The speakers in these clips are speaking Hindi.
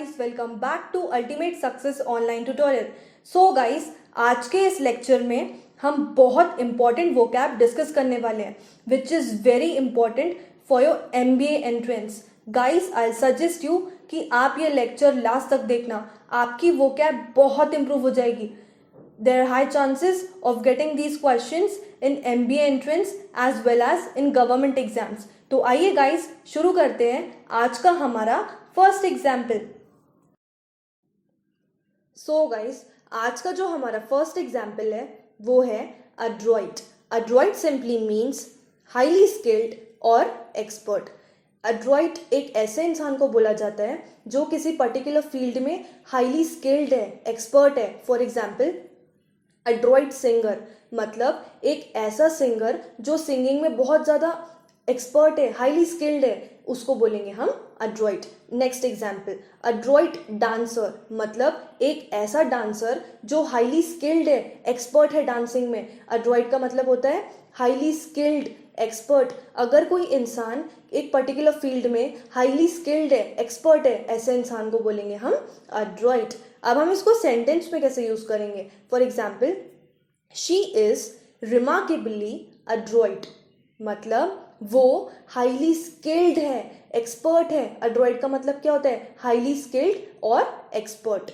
Guys, welcome back to ultimate success online tutorial. So guys, आज के इस लेक्चर में हम बहुत इंपॉर्टेंट वोकैब डिस्कस करने वाले हैं which is very important for your MBA entrance. Guys, I suggest you कि आप ये लेक्चर लास्ट तक देखना, आपकी वोकैब बहुत इंप्रूव हो जाएगी। There are high chances of getting these questions in MBA entrance as well as in government exams. तो आइए गाइस शुरू करते हैं आज का हमारा फर्स्ट एग्जाम्पल। सो गाइस, आज का जो हमारा फर्स्ट एग्जाम्पल है वो है adroit. Adroit simply means highly skilled और एक्सपर्ट। अड्रॉइट एक ऐसे इंसान को बोला जाता है जो किसी पर्टिकुलर फील्ड में हाईली स्किल्ड है, एक्सपर्ट है। फॉर एग्जाम्पल, अड्रॉइट सिंगर मतलब एक ऐसा सिंगर जो सिंगिंग में बहुत ज़्यादा एक्सपर्ट है, हाईली स्किल्ड है, उसको बोलेंगे हम adroit. Next example, adroit dancer मतलब एक ऐसा डांसर जो हाईली स्किल्ड है, एक्सपर्ट है डांसिंग में। अड्रॉइट का मतलब होता है हाईली स्किल्ड, एक्सपर्ट। अगर कोई इंसान एक पर्टिकुलर फील्ड में हाईली स्किल्ड है, एक्सपर्ट है, ऐसे इंसान को बोलेंगे हम अड्रॉइट। अब हम इसको सेंटेंस में कैसे यूज करेंगे? For example, she is remarkably adroit मतलब वो हाईली स्किल्ड है, एक्सपर्ट है। अड्रॉइट का मतलब क्या होता है? हाईली स्किल्ड और एक्सपर्ट।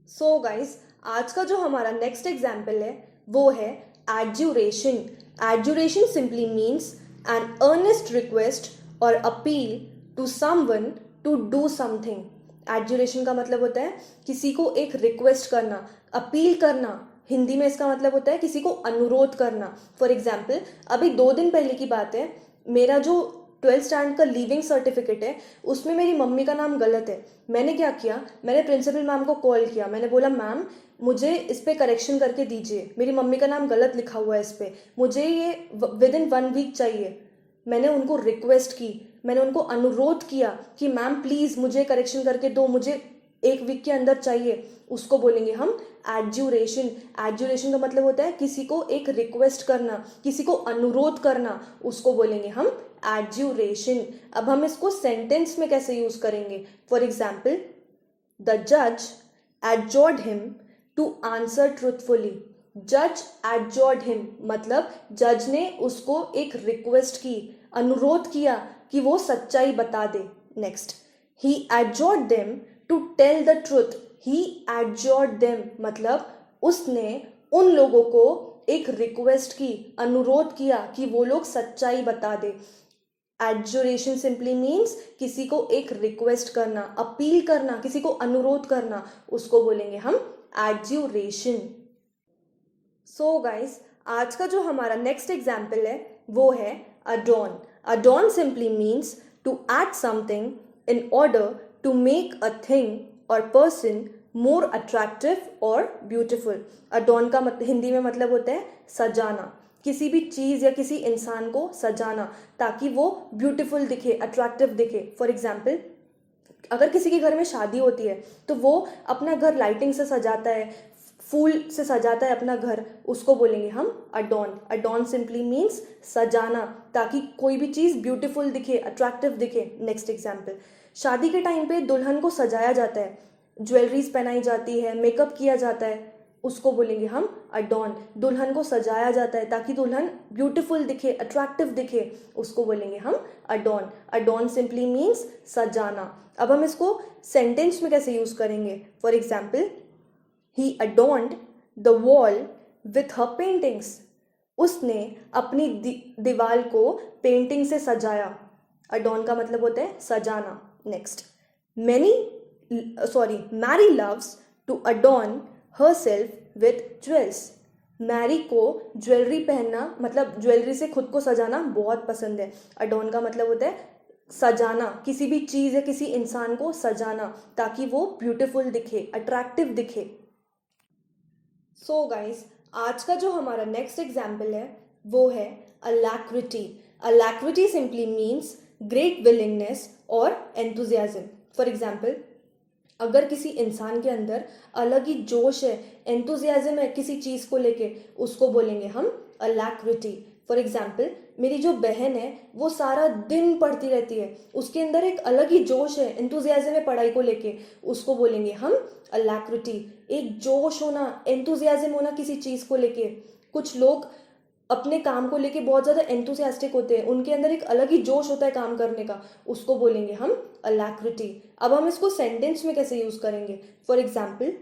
सो गाइस, आज का जो हमारा नेक्स्ट एग्जाम्पल है वो है adjuration. Adjuration simply means an earnest request or appeal to someone to do something. Adjuration का मतलब होता है किसी को एक रिक्वेस्ट करना, अपील करना। हिंदी में इसका मतलब होता है किसी को अनुरोध करना। फॉर एग्जाम्पल, अभी 2 दिन पहले की बात है, मेरा जो 12th स्टैंडर्ड का लीविंग सर्टिफिकेट है उसमें मेरी मम्मी का नाम गलत है। मैंने क्या किया, मैंने प्रिंसिपल मैम को कॉल किया। मैंने बोला, मैम मुझे इस पर करेक्शन करके दीजिए, मेरी मम्मी का नाम गलत लिखा हुआ है इस पर, मुझे ये विद इन 1 वीक चाहिए। मैंने उनको रिक्वेस्ट की, मैंने उनको अनुरोध किया कि मैम प्लीज़ मुझे करेक्शन करके दो, मुझे 1 वीक के अंदर चाहिए। उसको बोलेंगे हम एड्जुरेशन। एड्जुरेशन का मतलब होता है किसी को एक रिक्वेस्ट करना, किसी को अनुरोध करना, उसको बोलेंगे हम एड्जुरेशन। अब हम इसको सेंटेंस में कैसे यूज करेंगे? फॉर एग्जाम्पल, द जज एडजॉर्ड हिम टू आंसर ट्रूथफुली। जज एडजॉर्ड हिम मतलब जज ने उसको एक रिक्वेस्ट की, अनुरोध किया कि वो सच्चाई बता दे। Next, he adjured them to tell the truth. He adjured them मतलब उसने उन लोगों को एक रिक्वेस्ट की, अनुरोध किया कि वो लोग सच्चाई बता दे। एडजुरेशन सिंपली मीन्स किसी को एक रिक्वेस्ट करना, अपील करना, किसी को अनुरोध करना, उसको बोलेंगे हम एडजुरेशन। सो गाइस, आज का जो हमारा नेक्स्ट एग्जाम्पल है वो है adorn. Adorn simply means to add something in order to make a thing or person more attractive or beautiful. Adorn का हिंदी में मतलब होता है सजाना, किसी भी चीज़ या किसी इंसान को सजाना ताकि वो ब्यूटीफुल दिखे, अट्रैक्टिव दिखे। फॉर एग्जाम्पल, अगर किसी के घर में शादी होती है तो वो अपना घर लाइटिंग से सजाता है, फूल से सजाता है अपना घर, उसको बोलेंगे हम अडॉर्न। अडॉर्न सिंपली मीन्स सजाना ताकि कोई भी चीज़ ब्यूटीफुल दिखे, अट्रैक्टिव दिखे। नेक्स्ट एग्जाम्पल, शादी के टाइम पे दुल्हन को सजाया जाता है, ज्वेलरीज पहनाई जाती है, मेकअप किया जाता है, उसको बोलेंगे हम अडॉर्न। दुल्हन को सजाया जाता है ताकि दुल्हन ब्यूटीफुल दिखे, अट्रैक्टिव दिखे, उसको बोलेंगे हम अडॉर्न। अडॉर्न सिंपली मीन्स सजाना। अब हम इसको सेंटेंस में कैसे यूज करेंगे? For example, he adorned the wall with her paintings. उसने अपनी दीवार को पेंटिंग से सजाया। अडॉर्न का मतलब होता है सजाना। Next, Mary loves to adorn herself with jewels। Mary को ज्वेलरी पहनना मतलब ज्वेलरी से खुद को सजाना बहुत पसंद है। अडॉर्न का मतलब होता है सजाना, किसी भी चीज़ या किसी इंसान को सजाना ताकि वो ब्यूटीफुल दिखे, अट्रैक्टिव दिखे। सो गाइस, आज का जो हमारा नेक्स्ट एग्जाम्पल है वो है अलैक्रिटी। अलैक्रिटी सिंपली मीन्स ग्रेट विलिंगनेस और एंथुजियाज्म। फॉर एग्जाम्पल, अगर किसी इंसान के अंदर अलग ही जोश है, एंथुजियाज्म है किसी चीज़ को लेके, उसको बोलेंगे हम अलैक्रिटी। फॉर एग्जाम्पल, मेरी जो बहन है वो सारा दिन पढ़ती रहती है, उसके अंदर एक अलग ही जोश है, एंथुजियाज्म है पढ़ाई को लेके, उसको बोलेंगे हम अलैक्रिटी। एक जोश होना, एंथुजियाज्म होना किसी चीज़ को लेके। कुछ लोग अपने काम को लेके बहुत ज़्यादा एंथुसियास्टिक होते हैं, उनके अंदर एक अलग ही जोश होता है काम करने का, उसको बोलेंगे हम अलैक्रिटी। अब हम इसको सेंटेंस में कैसे यूज़ करेंगे? For example,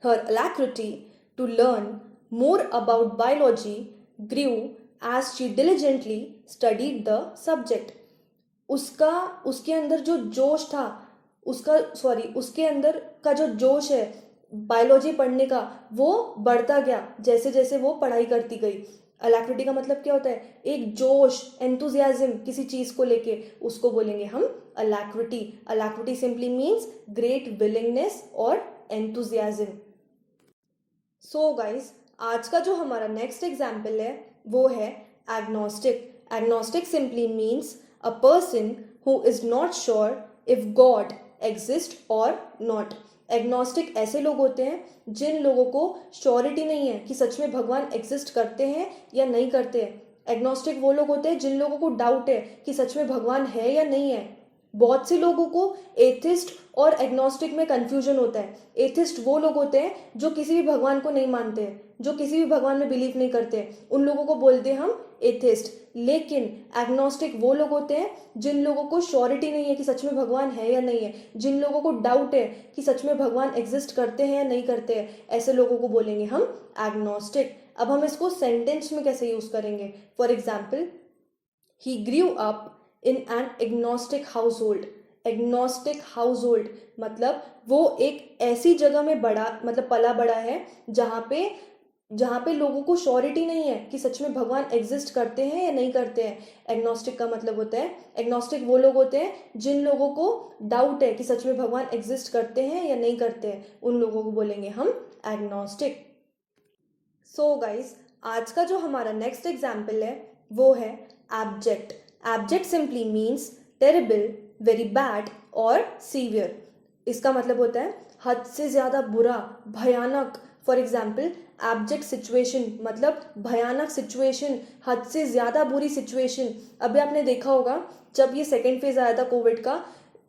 her alacrity to learn more about biology grew as she diligently studied the subject. उसके अंदर जो जोश था, उसके अंदर का जो जोश है बायोलॉजी पढ़ने का, वो बढ़ता गया जैसे जैसे वो पढ़ाई करती गई। अलैक्रिटी का मतलब क्या होता है? एक जोश, एंथुजियाज्म किसी चीज़ को लेके, उसको बोलेंगे हम अलैक्रिटी। अलैक्रिटी सिंपली मीन्स ग्रेट विलिंगनेस और एंथुजियाज्म। सो गाइस, आज का जो हमारा नेक्स्ट एग्जाम्पल है वो है agnostic. Agnostic simply means a person who is not sure if God exist और नॉट। एग्नोस्टिक ऐसे लोग होते हैं जिन लोगों को श्योरिटी नहीं है कि सच में भगवान एग्जिस्ट करते हैं या नहीं करते हैं। एग्नोस्टिक वो लोग होते हैं जिन लोगों को डाउट है कि सच में भगवान है या नहीं है। बहुत से लोगों को एथिस्ट और एग्नोस्टिक में कंफ्यूजन होता है। एथिस्ट वो लोग होते हैं जो किसी भी भगवान को नहीं मानते हैं, जो किसी भी भगवान में बिलीव नहीं करते, उन लोगों को बोलते हैं हम एथिस्ट। लेकिन एग्नोस्टिक वो लोग होते हैं जिन लोगों को श्योरिटी नहीं है कि सच में भगवान है या नहीं है, जिन लोगों को डाउट है कि सच में भगवान एग्जिस्ट करते हैं या नहीं करते हैं, ऐसे लोगों को बोलेंगे हम एग्नोस्टिक। अब हम इसको सेंटेंस में कैसे यूज करेंगे? For example, he grew up in an agnostic house hold. Agnostic house hold मतलब वो एक ऐसी जगह में पला बड़ा है जहाँ पे लोगों को श्योरिटी नहीं है कि सच में भगवान एग्जिस्ट करते हैं या नहीं करते हैं। एग्नोस्टिक का मतलब होता है, एग्नोस्टिक वो लोग होते हैं जिन लोगों को डाउट है कि सच में भगवान एग्जिस्ट करते हैं या नहीं करते हैं, उन लोगों को बोलेंगे हम एग्नोस्टिक। सो गाइस, आज का जो हमारा नेक्स्ट एग्जाम्पल है वो है abject. Abject simply means terrible, very bad और सीवियर। इसका मतलब होता है हद से ज़्यादा बुरा, भयानक। फॉर एग्जाम्पल, एब्जेक्ट सिचुएशन मतलब भयानक सिचुएशन, हद से ज़्यादा बुरी सिचुएशन। अभी आपने देखा होगा जब ये सेकेंड फेज आया था कोविड का,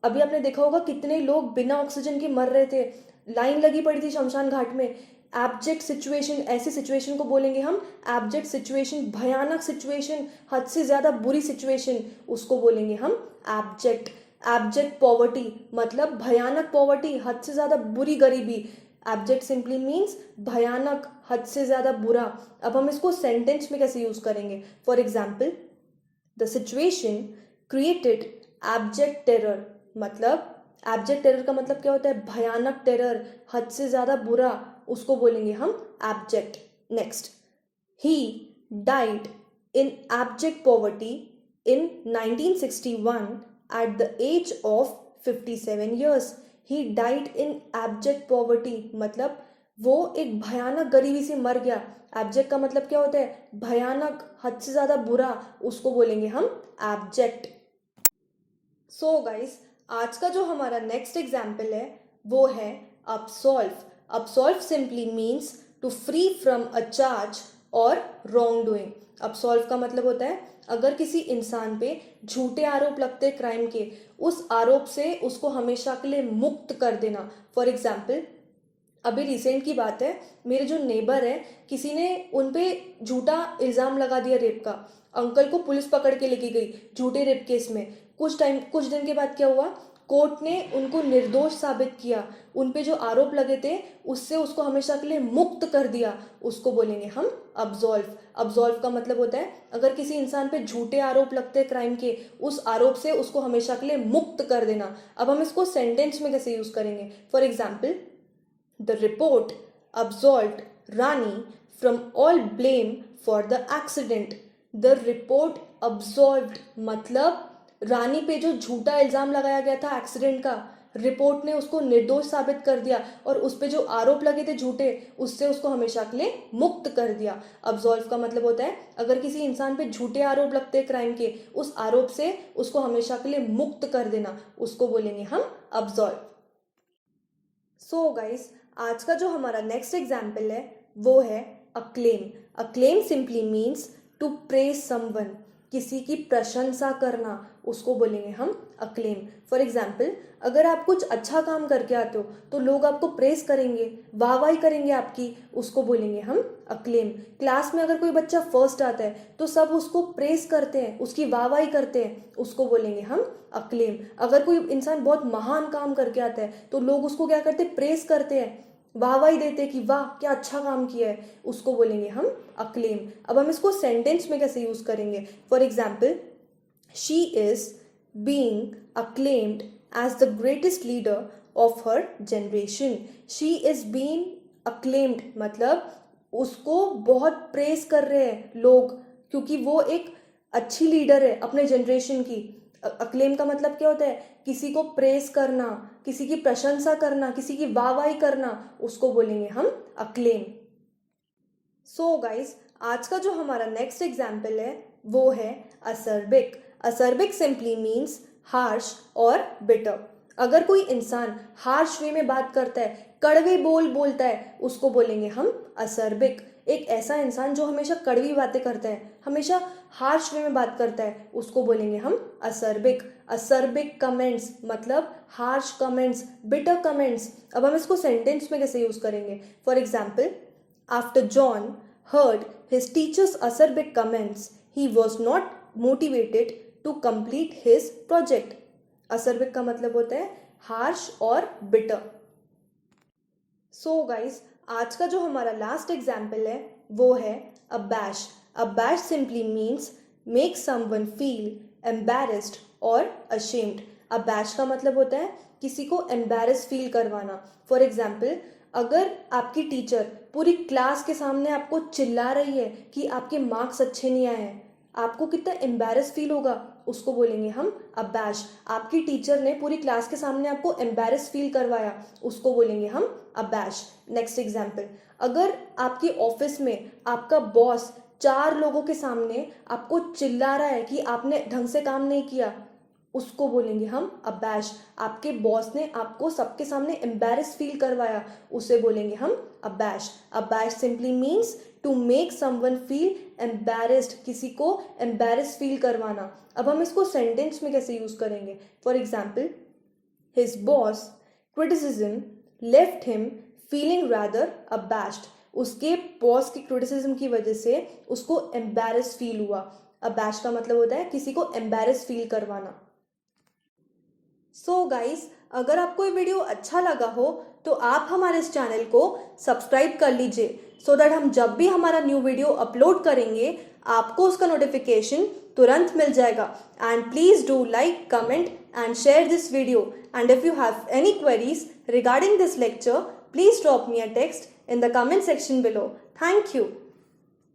अभी आपने देखा होगा कितने लोग बिना ऑक्सीजन के मर रहे थे, लाइन लगी पड़ी थी शमशान घाट में। एब्जेक्ट सिचुएशन, ऐसी सिचुएशन को बोलेंगे हम एब्जेक्ट सिचुएशन। भयानक सिचुएशन, हद से ज़्यादा बुरी सिचुएशन, उसको बोलेंगे हम एब्जेक्ट। एब्जेक्ट पॉवर्टी मतलब भयानक पॉवर्टी, हद से ज़्यादा बुरी गरीबी। एब्जेक्ट सिंपली मीन्स भयानक, हद से ज़्यादा बुरा। अब हम इसको सेंटेंस में कैसे यूज़ करेंगे? For example, the situation created abject terror. मतलब एब्जेक्ट टेरर का मतलब क्या होता है? भयानक टेरर, हद से ज़्यादा बुरा, उसको बोलेंगे हम abject. Next, he died in abject poverty in 1961 at the age of 57 years। He died in abject poverty मतलब वो एक भयानक गरीबी से मर गया। एब्जेक्ट का मतलब क्या होता है? भयानक, हद से ज़्यादा बुरा, उसको बोलेंगे हम एब्जेक्ट। सो गाइस, आज का जो हमारा नेक्स्ट एग्जाम्पल है वो है absolve. Absolve simply means to free from a charge or wrong doing. Absolve का मतलब होता है अगर किसी इंसान पे झूठे आरोप लगते हैं क्राइम के, उस आरोप से उसको हमेशा के लिए मुक्त कर देना। फॉर एग्जाम्पल, अभी रिसेंट की बात है, मेरे जो नेबर है किसी ने उन पे झूठा इल्ज़ाम लगा दिया रेप का। अंकल को पुलिस पकड़ के लेके गई झूठे रेप केस में। कुछ दिन के बाद क्या हुआ? कोर्ट ने उनको निर्दोष साबित किया, उन पे जो आरोप लगे थे उससे उसको हमेशा के लिए मुक्त कर दिया, उसको बोलेंगे हम अब्सॉल्व। अब्सॉल्व का मतलब होता है अगर किसी इंसान पे झूठे आरोप लगते हैं क्राइम के, उस आरोप से उसको हमेशा के लिए मुक्त कर देना। अब हम इसको सेंटेंस में कैसे यूज करेंगे? For example, the report absolved Rani from all blame for the accident। The report absolved मतलब रानी पे जो झूठा इल्जाम लगाया गया था एक्सीडेंट का, रिपोर्ट ने उसको निर्दोष साबित कर दिया और उस पे जो आरोप लगे थे झूठे, उससे उसको हमेशा के लिए मुक्त कर दिया। अब्सॉल्व का मतलब होता है अगर किसी इंसान पे झूठे आरोप लगते हैं क्राइम के, उस आरोप से उसको हमेशा के लिए मुक्त कर देना, उसको बोलेंगे हम अब्सॉल्व। सो गाइस, आज का जो हमारा नेक्स्ट एग्जाम्पल है वो है acclaim. Acclaim simply means to praise someone. किसी की प्रशंसा करना, उसको बोलेंगे हम acclaim. फॉर एग्जाम्पल, अगर आप कुछ अच्छा काम करके आते हो तो लोग आपको प्रेस करेंगे, वाहवाही करेंगे आपकी, उसको बोलेंगे हम acclaim. क्लास में अगर कोई बच्चा फर्स्ट आता है तो सब उसको प्रेस करते हैं, उसकी वाहवाही करते हैं, उसको बोलेंगे हम acclaim. अगर कोई इंसान बहुत महान काम करके आता है तो लोग उसको क्या करते हैं, प्रेस करते हैं, वाहवाही देते कि वाह क्या अच्छा काम किया है, उसको बोलेंगे हम अक्लेम. अब हम इसको सेंटेंस में कैसे यूज करेंगे? For example, she is being acclaimed as the greatest leader of her generation. She is being acclaimed मतलब उसको बहुत प्रेस कर रहे हैं लोग, क्योंकि वो एक अच्छी लीडर है अपने जनरेशन की. अक्लेम का मतलब क्या होता है? किसी को प्रेस करना, किसी की प्रशंसा करना, किसी की वाहवाही करना, उसको बोलेंगे हम अक्लेम. सो गाइस, आज का जो हमारा नेक्स्ट एग्जाम्पल है वो है असर्बिक. असर्बिक सिंपली मीन्स हार्श और बिटर. अगर कोई इंसान हार्श वे में बात करता है, कड़वे बोल बोलता है, उसको बोलेंगे हम असर्बिक. एक ऐसा इंसान जो हमेशा कड़वी बातें करता है, हमेशा हार्श वे में बात करता है, उसको बोलेंगे हम असर्बिक. असर्बिक कमेंट्स मतलब हार्श कमेंट्स, बिटर कमेंट्स. अब हम इसको सेंटेंस में कैसे यूज करेंगे? For example, after John heard his teachers acerbic comments he was not motivated to complete his project. Acerbic का मतलब होता है हार्श और बिटर. सो गाइस, आज का जो हमारा लास्ट एग्जाम्पल है वो है abash. Abash simply means make someone feel embarrassed और अशेम्ड. अबैश का मतलब होता है किसी को एम्बैरेस फील करवाना. फॉर एग्जाम्पल, अगर आपकी टीचर पूरी क्लास के सामने आपको चिल्ला रही है कि आपके मार्क्स अच्छे नहीं आए हैं, आपको कितना एम्बैरेस फील होगा, उसको बोलेंगे हम अबैश. आपकी टीचर ने पूरी क्लास के सामने आपको एम्बैरेस फील करवाया, उसको बोलेंगे हम अबैश. नेक्स्ट एग्जाम्पल, अगर आपके ऑफिस में आपका बॉस 4 लोगों के सामने आपको चिल्ला रहा है कि आपने ढंग से काम नहीं किया, उसको बोलेंगे हम अबैश. आपके बॉस ने आपको सबके सामने एम्बैरेस फील करवाया, उसे बोलेंगे हम abash. Abash simply means to make someone feel embarrassed, किसी को एम्बैरेस फील करवाना. अब हम इसको सेंटेंस में कैसे यूज करेंगे? For example, his boss criticism left him feeling rather abashed. उसके बॉस की क्रिटिसिज्म की वजह से उसको एम्बैरेस फील हुआ. अबैश का मतलब होता है किसी को एम्बैरेस फील करवाना. सो गाइस, अगर आपको ये वीडियो अच्छा लगा हो तो आप हमारे इस चैनल को सब्सक्राइब कर लीजिए, सो दैट हम जब भी हमारा न्यू वीडियो अपलोड करेंगे आपको उसका नोटिफिकेशन तुरंत मिल जाएगा. And please do like, comment and share this video. And if you have any queries regarding this lecture, please drop me a text in the comment section below. Thank you.